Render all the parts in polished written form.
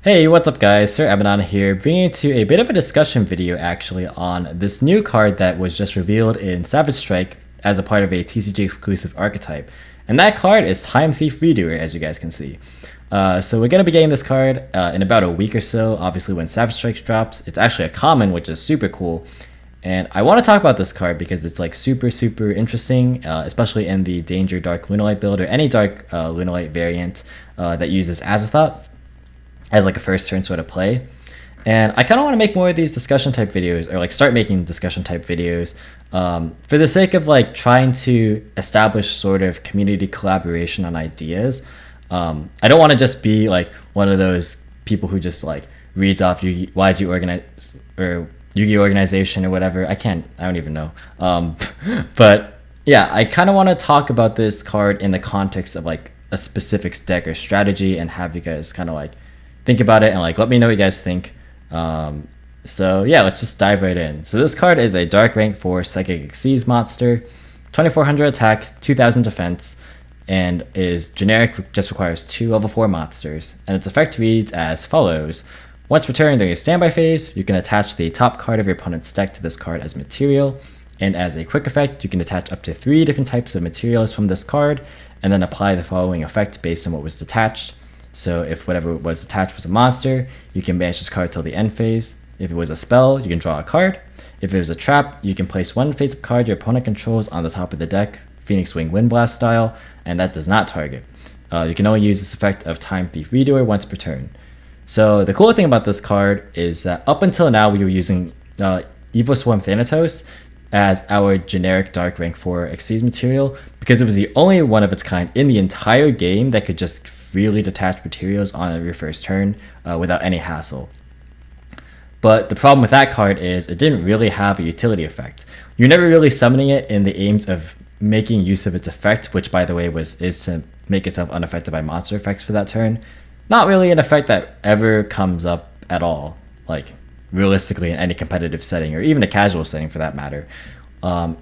Hey, what's up guys, Sir Abaddon here, bringing to a bit of a discussion video actually on this new card that was just revealed in Savage Strike as a part of a TCG exclusive archetype. And that card is Time Thief Redoer, as you guys can see. So we're going to be getting this card in about a week or so, obviously when Savage Strike drops. It's actually a common, which is super cool. And I want to talk about this card because it's like super interesting, especially in the Danger Dark Lunalight build or any Dark Lunalight variant that uses Azathoth as like a first turn sort of play. And I kind of want to make more of these discussion type videos, or like start making discussion type videos for the sake of like trying to establish sort of community collaboration on ideas. I don't want to just be like one of those people who just like reads off YG organize or Yu-Gi-Oh organization or whatever. I don't even know. But yeah, I kind of want to talk about this card in the context of like a specific deck or strategy and have you guys kind of like think about it and like let me know what you guys think. So yeah, let's just dive right in. So this card is a Dark Rank 4 Psychic Exceeds monster, 2400 attack, 2000 defense, and is generic, just requires 2 level 4 monsters. And its effect reads as follows. Once returned during your standby phase, you can attach the top card of your opponent's deck to this card as material. And as a quick effect, you can attach up to 3 different types of materials from this card, and then apply the following effect based on what was detached. So if whatever was attached was a monster, you can banish this card till the end phase. If it was a spell, you can draw a card. If it was a trap, you can place one face-up card your opponent controls on the top of the deck, Phoenix Wing Windblast style, and that does not target. You can only use this effect of Time Thief Redoer once per turn. So the cool thing about this card is that up until now we were using Evil Swarm Thanatos as our generic Dark Rank 4 Exceeds material because it was the only one of its kind in the entire game that could just freely detach materials on your first turn without any hassle. But the problem with that card is it didn't really have a utility effect. You're never really summoning it in the aims of making use of its effect, which by the way is to make itself unaffected by monster effects for that turn. Not really an effect that ever comes up at all, like realistically in any competitive setting or even a casual setting for that matter.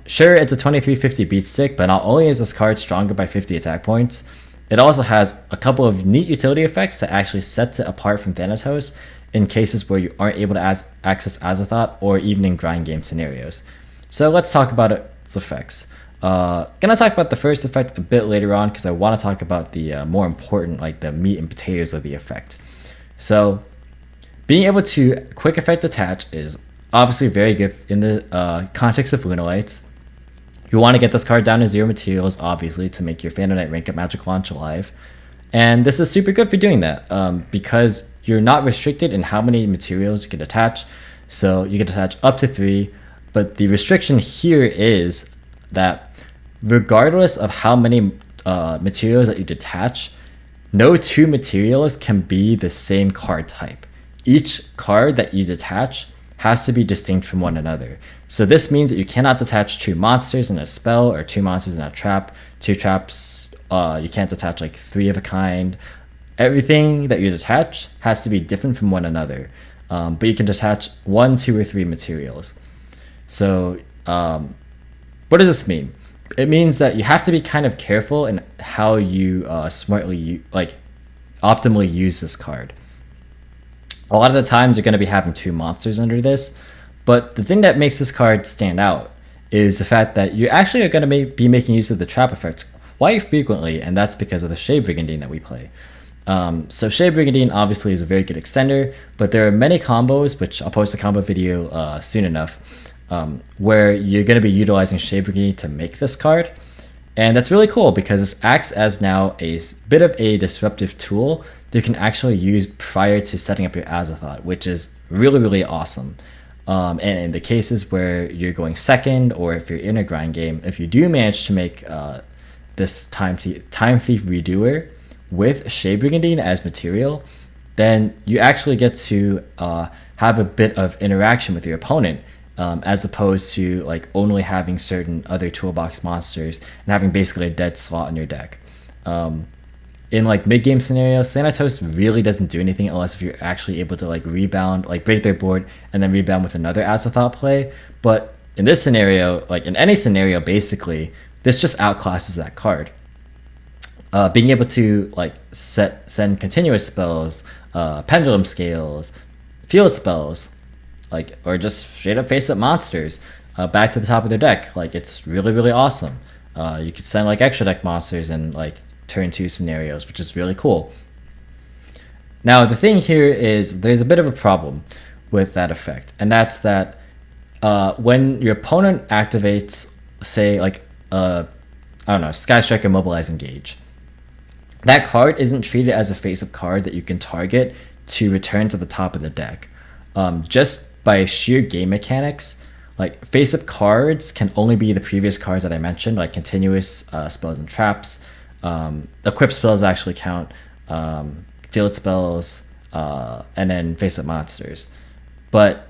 Sure, it's a 2350 beat stick, but not only is this card stronger by 50 attack points, it also has a couple of neat utility effects that actually sets it apart from Thanatos in cases where you aren't able to access Azathoth or even in grind game scenarios. So let's talk about its effects. Gonna talk about the first effect a bit later on because I want to talk about the more important, like the meat and potatoes of the effect. So being able to quick effect attach is obviously very good in the context of Lunalights. You want to get this card down to 0 materials, obviously, to make your Phantom Knight Rank Up Magic launch alive. And this is super good for doing that because you're not restricted in how many materials you can attach. So you can attach up to 3, but the restriction here is that regardless of how many materials that you detach, no 2 materials can be the same card type. Each card that you detach has to be distinct from one another. So this means that you cannot detach 2 monsters in a spell or 2 monsters in a trap, 2 traps, you can't detach like 3 of a kind. Everything that you detach has to be different from one another, but you can detach 1, 2, or 3 materials. So what does this mean? It means that you have to be kind of careful in how you smartly, optimally use this card. A lot of the times you're going to be having 2 monsters under this, but the thing that makes this card stand out is the fact that you actually are going to be making use of the trap effects quite frequently, and that's because of the Shade Brigandine that we play. So Shade Brigandine obviously is a very good extender, but there are many combos, which I'll post a combo video soon enough, where you're going to be utilizing Shade Brigandine to make this card. And that's really cool because this acts as now a bit of a disruptive tool that you can actually use prior to setting up your Azathoth, which is really awesome. And in the cases where you're going second, or if you're in a grind game, if you do manage to make this Time Thief Redoer with Shade Brigandine as material, then you actually get to have a bit of interaction with your opponent, as opposed to like only having certain other toolbox monsters and having basically a dead slot in your deck. In like mid-game scenarios, Thanatos really doesn't do anything unless if you're actually able to like rebound, like break their board and then rebound with another Azathoth play. But in this scenario, like in any scenario basically, this just outclasses that card. being able to like send continuous spells, pendulum scales, field spells, like, or just straight up face up monsters back to the top of their deck. Like, it's really, really awesome. You could send like extra deck monsters in like turn 2 scenarios, which is really cool. Now the thing here is there's a bit of a problem with that effect, and that's that when your opponent activates, say like I don't know, Sky Striker Mobilize Engage, that card isn't treated as a face-up card that you can target to return to the top of the deck. Just by sheer game mechanics, like face-up cards can only be the previous cards that I mentioned, like continuous spells and traps. Equip spells actually count, field spells, and then face-up monsters. But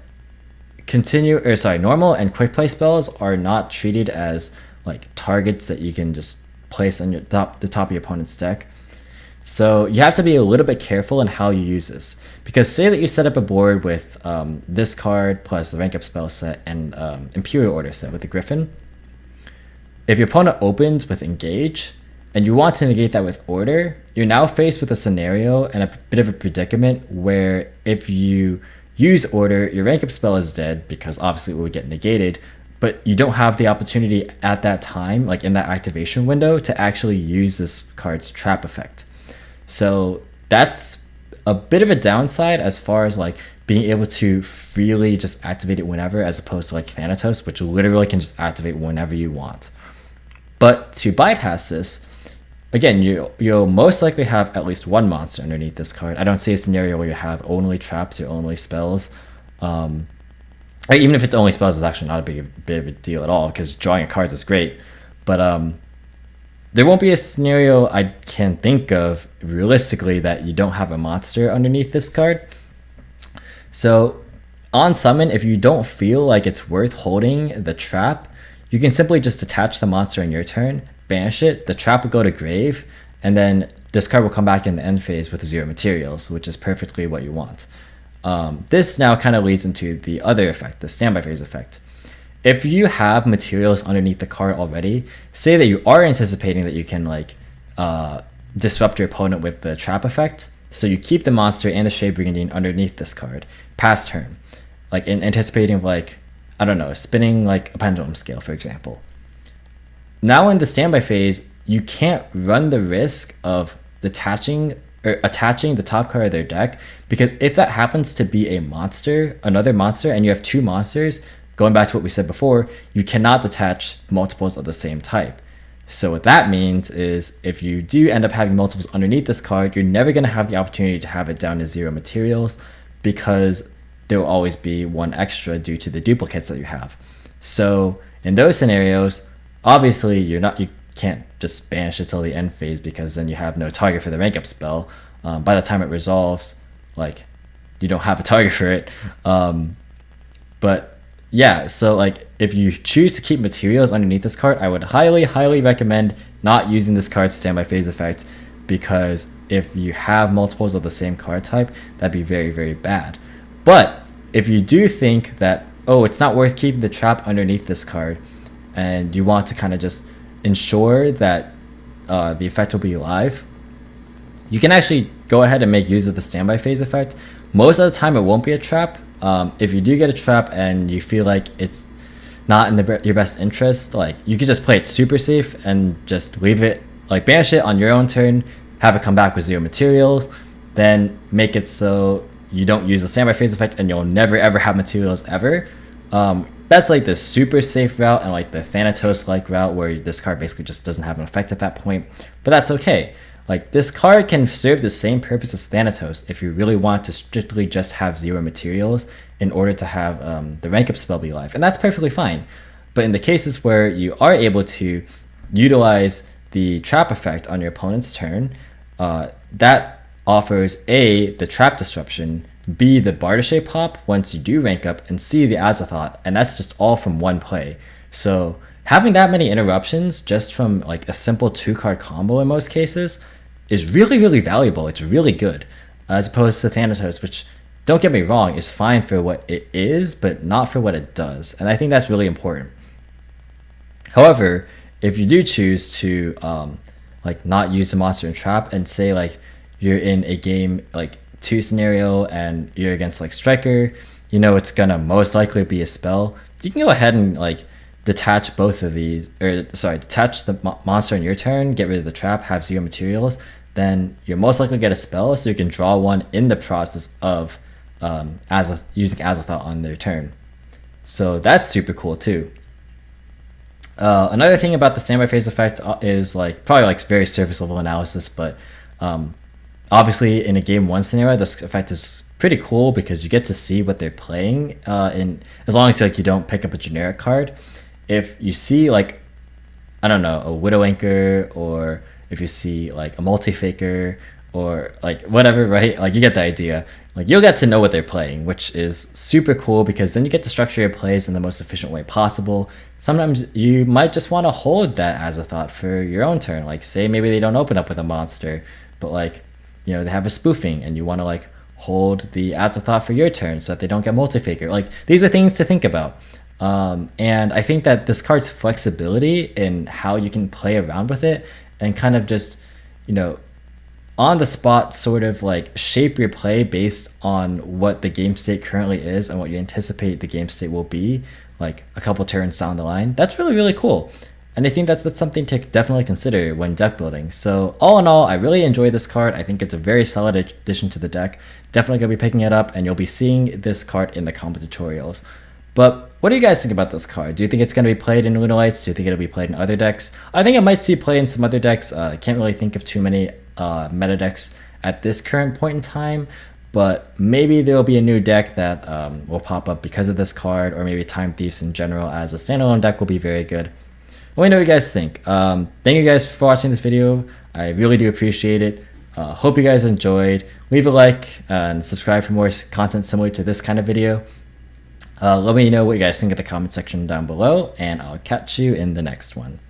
normal and quick play spells are not treated as like targets that you can just place on the top of your opponent's deck. So you have to be a little bit careful in how you use this, because say that you set up a board with this card plus the rank up spell set and Imperial Order set with the Griffin. If your opponent opens with Engage and you want to negate that with Order, you're now faced with a scenario and a bit of a predicament where if you use Order, your rank up spell is dead because obviously it would get negated, but you don't have the opportunity at that time, like in that activation window, to actually use this card's trap effect. So that's a bit of a downside as far as like being able to freely just activate it whenever, as opposed to like Thanatos, which literally can just activate whenever you want. But to bypass this, again, you'll most likely have at least one monster underneath this card. I don't see a scenario where you have only traps or only spells. Even if it's only spells, it's actually not a bit of a deal at all, because drawing cards is great. But there won't be a scenario I can think of realistically that you don't have a monster underneath this card. So on summon, if you don't feel like it's worth holding the trap, you can simply just attach the monster in your turn, banish it, the trap will go to grave, and then this card will come back in the end phase with 0 materials, which is perfectly what you want. This now kind of leads into the other effect, the standby phase effect. If you have materials underneath the card already, say that you are anticipating that you can like disrupt your opponent with the trap effect, so you keep the monster and the Shade Brigandine underneath this card past turn, like in anticipating of like, I don't know, spinning like a pendulum scale, for example. Now in the standby phase, you can't run the risk of attaching the top card of their deck, because if that happens to be a monster, another monster, and you have 2 monsters, going back to what we said before, you cannot detach multiples of the same type. So what that means is if you do end up having multiples underneath this card, you're never going to have the opportunity to have it down to 0 materials, because there will always be 1 extra due to the duplicates that you have. So in those scenarios, obviously you can't just banish it till the end phase, because then you have no target for the rank up spell. By the time it resolves, like, you don't have a target for it. But yeah, so like if you choose to keep materials underneath this card, I would highly recommend not using this card's standby phase effect, because if you have multiples of the same card type, that'd be very, very bad. But if you do think that, oh, it's not worth keeping the trap underneath this card, and you want to kind of just ensure that the effect will be live, you can actually go ahead and make use of the standby phase effect. Most of the time it won't be a trap. If you do get a trap and you feel like it's not in your best interest, like, you could just play it super safe and just leave it, like banish it on your own turn, have it come back with 0 materials, then make it so you don't use the standby phase effect and you'll never ever have materials ever. That's like the super safe route and like the Thanatos like route, where this card basically just doesn't have an effect at that point, but that's okay. Like, this card can serve the same purpose as Thanatos if you really want to strictly just have 0 materials in order to have the rank up spell be live, and that's perfectly fine. But in the cases where you are able to utilize the trap effect on your opponent's turn, that offers A, the trap disruption, B, the Bardiche pop once you do rank up, and C, the Azathoth, and that's just all from 1 play. So having that many interruptions just from like a simple 2-card combo in most cases is really, really valuable. It's really good, as opposed to Thanatos, which, don't get me wrong, is fine for what it is, but not for what it does. And I think that's really important. However, if you do choose to like not use the monster and trap, and say like you're in a game like 2 scenario and you're against like striker, you know it's gonna most likely be a spell. You can go ahead and like detach both of these, or sorry, detach the monster in your turn, get rid of the trap, have 0 materials, then you're most likely get a spell, so you can draw one in the process of using Azathoth on their turn. So that's super cool too. Another thing about the standby phase effect is like probably like very surface level analysis, but obviously in a game 1 scenario, this effect is pretty cool because you get to see what they're playing. In as long as like you don't pick up a generic card. If you see like, I don't know, a Widow Anchor, or if you see like a Multi-Faker, or like whatever, right? Like you get the idea. Like you'll get to know what they're playing, which is super cool because then you get to structure your plays in the most efficient way possible. Sometimes you might just want to hold that Azathoth for your own turn. Like say maybe they don't open up with a monster, but like, you know, they have a spoofing and you want to like hold the Azathoth for your turn so that they don't get Multi-Faker. Like these are things to think about. And I think that this card's flexibility in how you can play around with it and kind of just, you know, on the spot sort of like shape your play based on what the game state currently is and what you anticipate the game state will be like a couple turns down the line. That's really, really cool. And I think that's something to definitely consider when deck building. So all in all, I really enjoy this card. I think it's a very solid addition to the deck. Definitely going to be picking it up, and you'll be seeing this card in the combo tutorials. But what do you guys think about this card? Do you think it's going to be played in Lunalights? Do you think it'll be played in other decks? I think it might see play in some other decks. I can't really think of too many meta decks at this current point in time, but maybe there'll be a new deck that will pop up because of this card, or maybe Time Thieves in general as a standalone deck will be very good. Let me know what you guys think. Thank you guys for watching this video. I really do appreciate it. Hope you guys enjoyed. Leave a like and subscribe for more content similar to this kind of video. Let me know what you guys think in the comment section down below, and I'll catch you in the next one.